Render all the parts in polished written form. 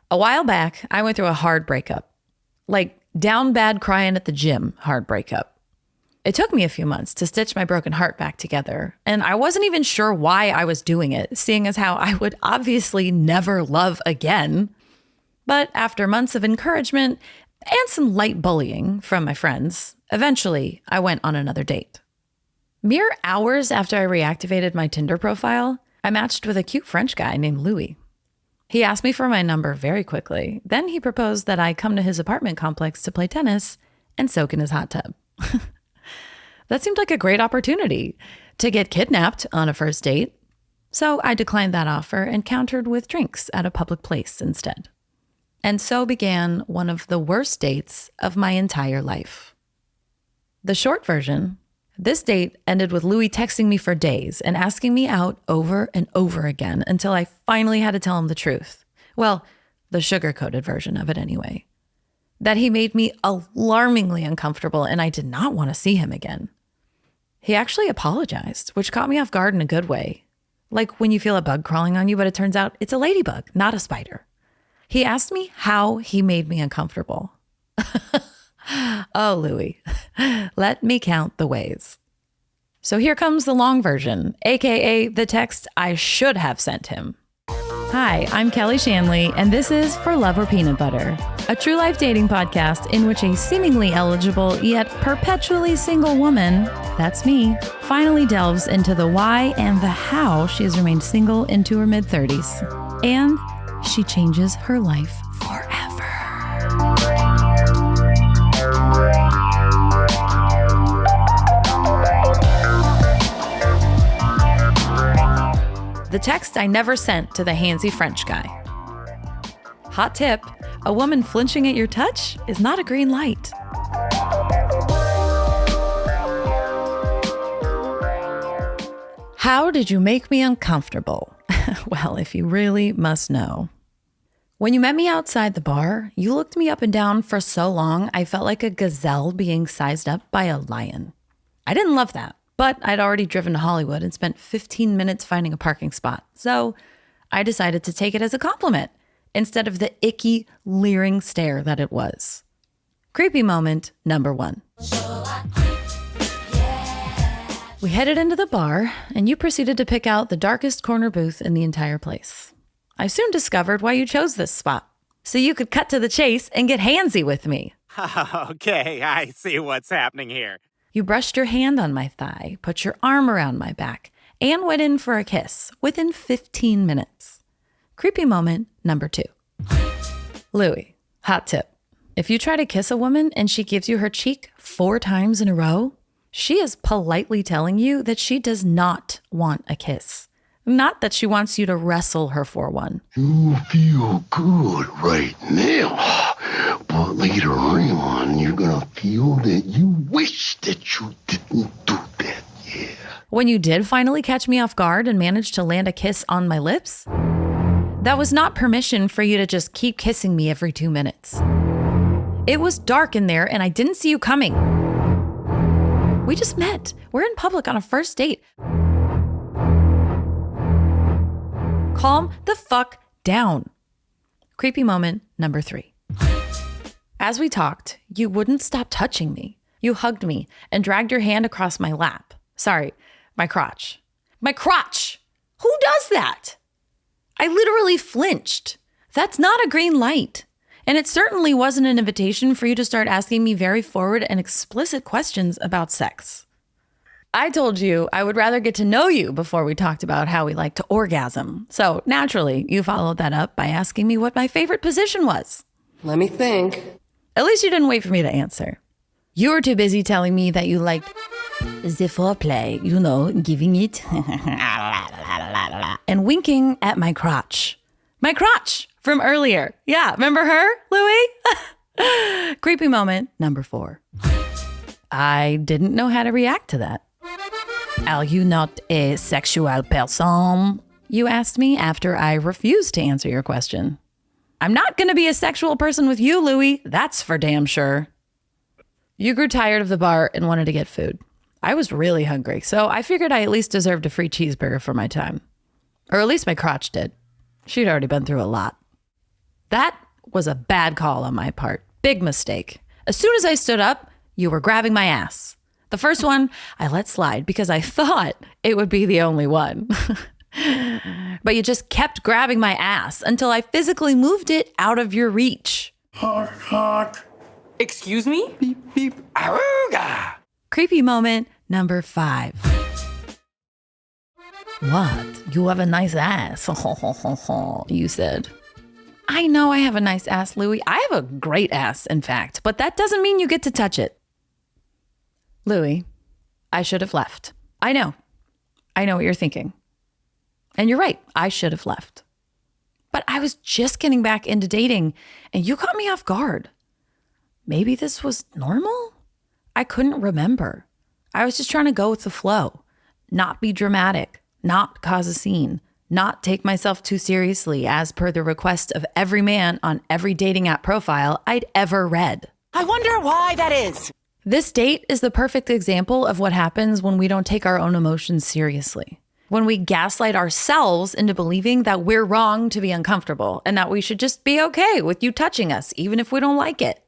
A while back, I went through a hard breakup. Like down bad crying at the gym hard breakup. It took me a few months to stitch my broken heart back together, and I wasn't even sure why I was doing it, seeing as how I would obviously never love again. But after months of encouragement and some light bullying from my friends, eventually I went on another date. Mere hours after I reactivated my Tinder profile, I matched with a cute French guy named Louis. He asked me for my number very quickly. Then he proposed that I come to his apartment complex to play tennis and soak in his hot tub. That seemed like a great opportunity to get kidnapped on a first date. So I declined that offer and countered with drinks at a public place instead. And so began one of the worst dates of my entire life. The short version, this date ended with Louis texting me for days and asking me out over and over again until I finally had to tell him the truth. Well, the sugar-coated version of it anyway. That he made me alarmingly uncomfortable and I did not want to see him again. He actually apologized, which caught me off guard in a good way. Like when you feel a bug crawling on you, but it turns out it's a ladybug, not a spider. He asked me how he made me uncomfortable. Oh, Louis, let me count the ways. So here comes the long version, aka the text I should have sent him. Hi, I'm Kelly Shanley, and this is For Love or Peanut Butter, a true life dating podcast in which a seemingly eligible yet perpetually single woman, that's me, finally delves into the why and the how she has remained single into her mid-30s. And she changes her life forever. The text I never sent to the handsy French guy. Hot tip, a woman flinching at your touch is not a green light. How did you make me uncomfortable? Well, if you really must know. When you met me outside the bar, you looked me up and down for so long, I felt like a gazelle being sized up by a lion. I didn't love that. But I'd already driven to Hollywood and spent 15 minutes finding a parking spot. So I decided to take it as a compliment instead of the icky, leering stare that it was. Creepy moment number 1. We headed into the bar and you proceeded to pick out the darkest corner booth in the entire place. I soon discovered why you chose this spot, so you could cut to the chase and get handsy with me. Okay, I see what's happening here. You brushed your hand on my thigh, put your arm around my back, and went in for a kiss within 15 minutes. Creepy moment number 2. Louis, hot tip. If you try to kiss a woman and she gives you her cheek 4 times in a row, she is politely telling you that she does not want a kiss. Not that she wants you to wrestle her for one. You feel good right now, but later on, you're gonna feel that you wish that you didn't do that, yeah. When you did finally catch me off guard and managed to land a kiss on my lips, that was not permission for you to just keep kissing me every 2 minutes. It was dark in there and I didn't see you coming. We just met. We're in public on a first date. Calm the fuck down. Creepy moment number 3. As we talked, you wouldn't stop touching me. You hugged me and dragged your hand across my lap. Sorry, my crotch. My crotch! Who does that? I literally flinched. That's not a green light. And it certainly wasn't an invitation for you to start asking me very forward and explicit questions about sex. I told you I would rather get to know you before we talked about how we like to orgasm. So naturally, you followed that up by asking me what my favorite position was. Let me think. At least you didn't wait for me to answer. You were too busy telling me that you liked the foreplay, giving it and winking at my crotch. My crotch from earlier. Yeah, remember her, Louis? Creepy moment number 4. I didn't know how to react to that. Are you not a sexual person? You asked me after I refused to answer your question. I'm not going to be a sexual person with you, Louis. That's for damn sure. You grew tired of the bar and wanted to get food. I was really hungry, so I figured I at least deserved a free cheeseburger for my time. Or at least my crotch did. She'd already been through a lot. That was a bad call on my part. Big mistake. As soon as I stood up, you were grabbing my ass. The first one I let slide because I thought it would be the only one. But you just kept grabbing my ass until I physically moved it out of your reach. Honk, honk. Excuse me? Beep, beep. Aruga. Creepy moment number 5. What? You have a nice ass. You said. I know I have a nice ass, Louie. I have a great ass, in fact, but that doesn't mean you get to touch it. Louie, I should have left. I know what you're thinking. And you're right, I should have left. But I was just getting back into dating and you caught me off guard. Maybe this was normal? I couldn't remember. I was just trying to go with the flow, not be dramatic, not cause a scene, not take myself too seriously as per the request of every man on every dating app profile I'd ever read. I wonder why that is. This date is the perfect example of what happens when we don't take our own emotions seriously. When we gaslight ourselves into believing that we're wrong to be uncomfortable and that we should just be okay with you touching us, even if we don't like it.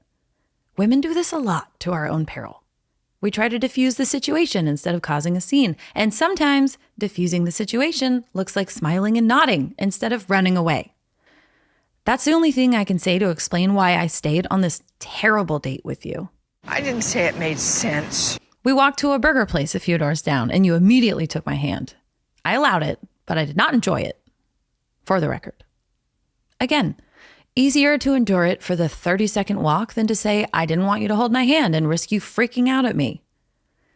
Women do this a lot to our own peril. We try to diffuse the situation instead of causing a scene. And sometimes diffusing the situation looks like smiling and nodding instead of running away. That's the only thing I can say to explain why I stayed on this terrible date with you. I didn't say it made sense. We walked to a burger place a few doors down and you immediately took my hand. I allowed it, but I did not enjoy it. For the record. Again, easier to endure it for the 30-second walk than to say, I didn't want you to hold my hand and risk you freaking out at me.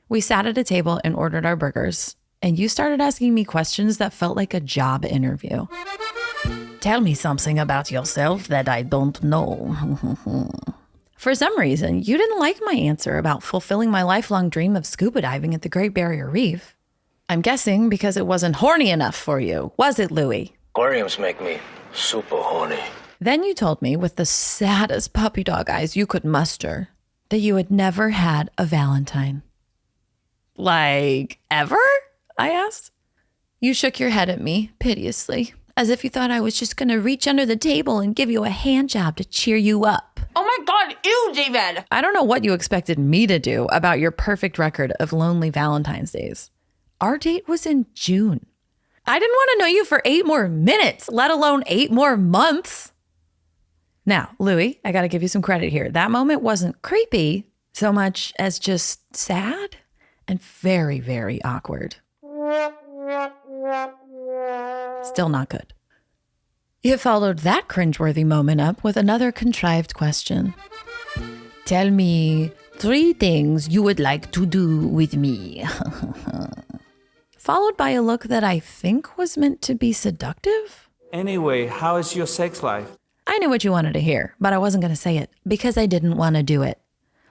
We sat at a table and ordered our burgers, and you started asking me questions that felt like a job interview. Tell me something about yourself that I don't know. For some reason, you didn't like my answer about fulfilling my lifelong dream of scuba diving at the Great Barrier Reef. I'm guessing because it wasn't horny enough for you, was it, Louie? Aquariums make me super horny. Then you told me with the saddest puppy dog eyes you could muster that you had never had a Valentine. Like, ever? I asked. You shook your head at me piteously, as if you thought I was just going to reach under the table and give you a hand job to cheer you up. Oh my God, ew, David. I don't know what you expected me to do about your perfect record of lonely Valentine's days. Our date was in June. I didn't want to know you for 8 more minutes, let alone 8 more months. Now, Louie, I got to give you some credit here. That moment wasn't creepy so much as just sad and very, very awkward. Still not good. You followed that cringeworthy moment up with another contrived question. Tell me 3 things you would like to do with me. Followed by a look that I think was meant to be seductive. Anyway, how is your sex life? I knew what you wanted to hear, but I wasn't going to say it because I didn't want to do it.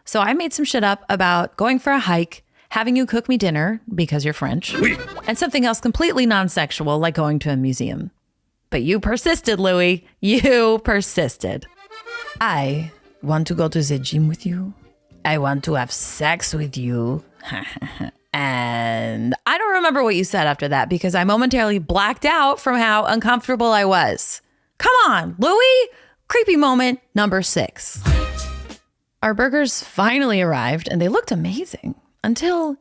So I made some shit up about going for a hike, having you cook me dinner because you're French, and something else completely non-sexual like going to a museum. But you persisted, Louie. You persisted. I want to go to the gym with you. I want to have sex with you. And I don't remember what you said after that because I momentarily blacked out from how uncomfortable I was. Come on, Louie. Creepy moment number 6. Our burgers finally arrived and they looked amazing until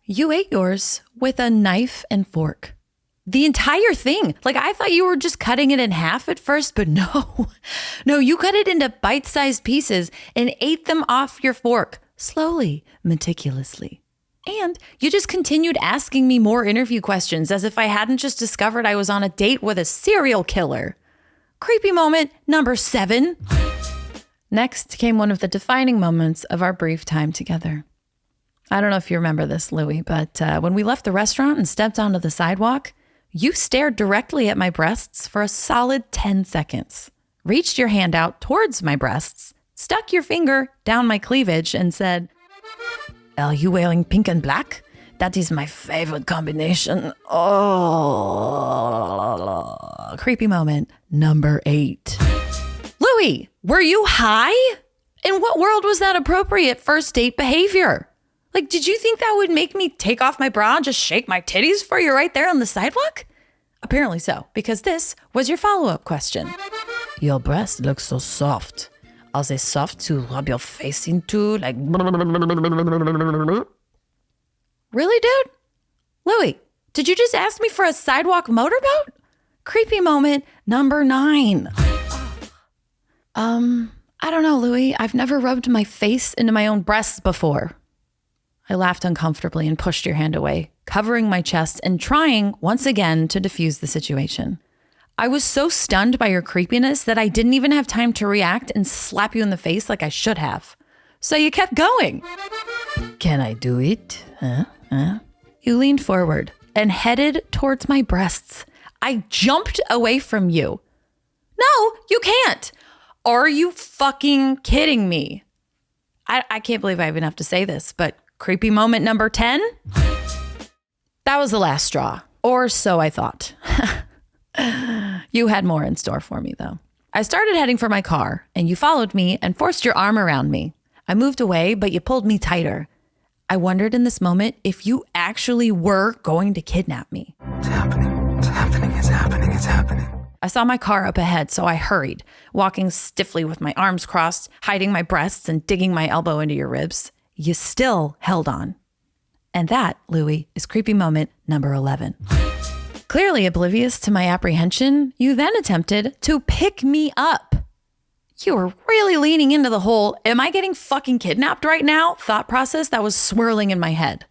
you ate yours with a knife and fork. The entire thing. Like, I thought you were just cutting it in half at first, but no, you cut it into bite-sized pieces and ate them off your fork slowly, meticulously. And you just continued asking me more interview questions as if I hadn't just discovered I was on a date with a serial killer. Creepy moment number 7. Next came one of the defining moments of our brief time together. I don't know if you remember this, Louie, but when we left the restaurant and stepped onto the sidewalk, you stared directly at my breasts for a solid 10 seconds, reached your hand out towards my breasts, stuck your finger down my cleavage and said, "Are you wearing pink and black? That is my favorite combination." Oh, creepy moment number 8. Louie, were you high? In what world was that appropriate first date behavior? Like, did you think that would make me take off my bra and just shake my titties for you right there on the sidewalk? Apparently so, because this was your follow-up question. Your breast looks so soft. Are they soft to rub your face into? Like, really, dude? Louis, did you just ask me for a sidewalk motorboat? Creepy moment number 9. I don't know, Louis. I've never rubbed my face into my own breasts before. I laughed uncomfortably and pushed your hand away, covering my chest and trying once again to diffuse the situation. I was so stunned by your creepiness that I didn't even have time to react and slap you in the face like I should have. So you kept going. Can I do it? You leaned forward and headed towards my breasts. I jumped away from you. No, you can't. Are you fucking kidding me? I can't believe I even have to say this, but creepy moment number 10? That was the last straw, or so I thought. You had more in store for me, though. I started heading for my car, and you followed me and forced your arm around me. I moved away, but you pulled me tighter. I wondered in this moment if you actually were going to kidnap me. It's happening. It's happening. It's happening. It's happening. I saw my car up ahead, so I hurried, walking stiffly with my arms crossed, hiding my breasts and digging my elbow into your ribs. You still held on. And that, Louis, is creepy moment number 11. Clearly oblivious to my apprehension, you then attempted to pick me up. You were really leaning into the whole, am I getting fucking kidnapped right now? Thought process that was swirling in my head.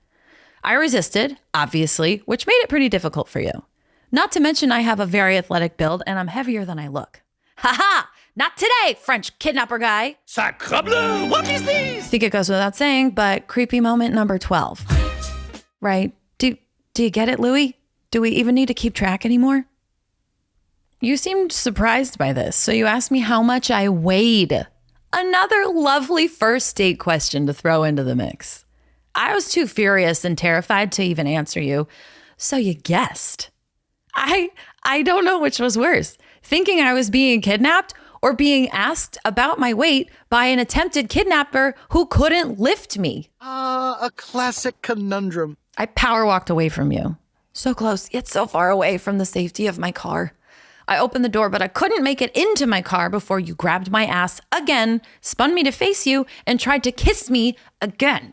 I resisted, obviously, which made it pretty difficult for you. Not to mention I have a very athletic build and I'm heavier than I look. Ha! Not today, French kidnapper guy. Sacre bleu, what is this? I think it goes without saying, but creepy moment number 12. Right? Do you get it, Louis? Do we even need to keep track anymore? You seemed surprised by this, so you asked me how much I weighed. Another lovely first date question to throw into the mix. I was too furious and terrified to even answer you, so you guessed. I don't know which was worse, thinking I was being kidnapped or being asked about my weight by an attempted kidnapper who couldn't lift me. A classic conundrum. I power walked away from you. So close, yet so far away from the safety of my car. I opened the door, but I couldn't make it into my car before you grabbed my ass again, spun me to face you, and tried to kiss me again.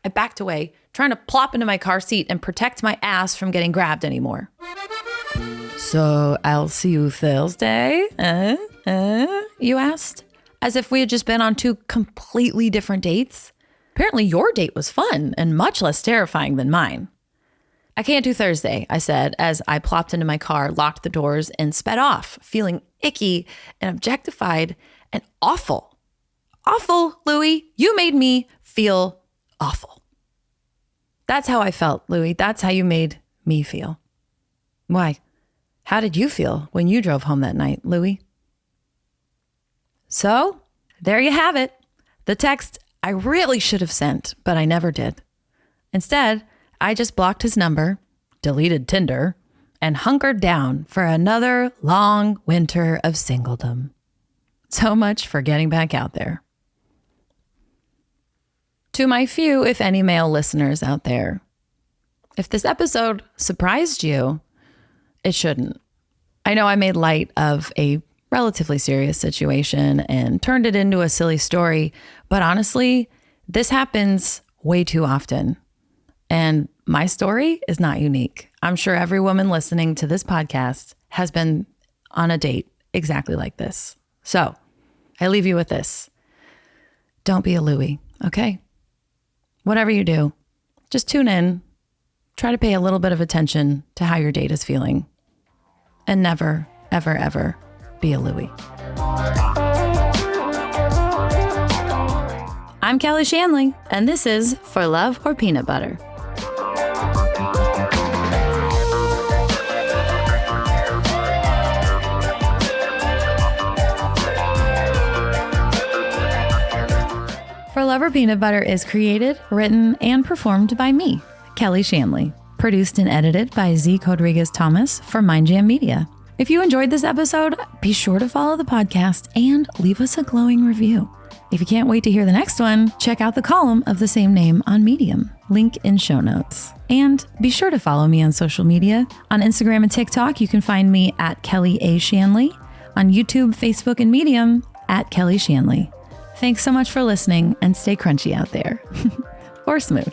I backed away, trying to plop into my car seat and protect my ass from getting grabbed anymore. So I'll see you Thursday? You asked, as if we had just been on 2 completely different dates. Apparently your date was fun and much less terrifying than mine. I can't do Thursday, I said, as I plopped into my car, locked the doors, and sped off, feeling icky and objectified and awful. Awful, Louis. You made me feel awful. That's how I felt, Louis. That's how you made me feel. Why? How did you feel when you drove home that night, Louis? So, there you have it. The text I really should have sent, but I never did. Instead, I just blocked his number, deleted Tinder, and hunkered down for another long winter of singledom. So much for getting back out there. To my few, if any, male listeners out there, if this episode surprised you, it shouldn't. I know I made light of a relatively serious situation and turned it into a silly story, but honestly, this happens way too often. And my story is not unique. I'm sure every woman listening to this podcast has been on a date exactly like this. So I leave you with this. Don't be a Louie, okay? Whatever you do, just tune in. Try to pay a little bit of attention to how your date is feeling. And never, ever, ever be a Louie. I'm Kelly Shanley, and this is For Love or Peanut Butter. For Love or Peanut Butter is created, written, and performed by me, Kelly Shanley. Produced and edited by Zeke Rodriguez-Thomas for Mind Jam Media. If you enjoyed this episode, be sure to follow the podcast and leave us a glowing review. If you can't wait to hear the next one, check out the column of the same name on Medium. Link in show notes. And be sure to follow me on social media. On Instagram and TikTok, you can find me at Kelly A. Shanley. on YouTube, Facebook, and Medium at Kelly Shanley. Thanks so much for listening, and stay crunchy out there. Or smooth.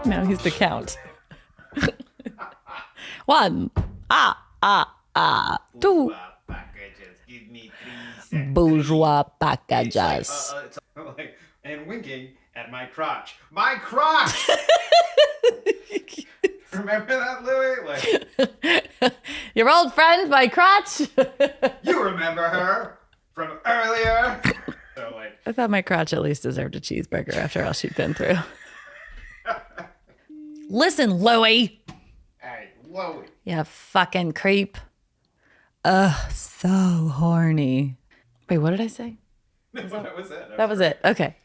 Now he's the count. 1, two. Bourgeois packages. And winking at my crotch. My crotch! Remember that, Louie? Your old friend, my crotch. You remember her from earlier? So, I thought my crotch at least deserved a cheeseburger after all she'd been through. Listen, Louie. Hey, Louie. You fucking creep. Ugh, so horny. Wait, what did I say? That was it. That was it. Okay.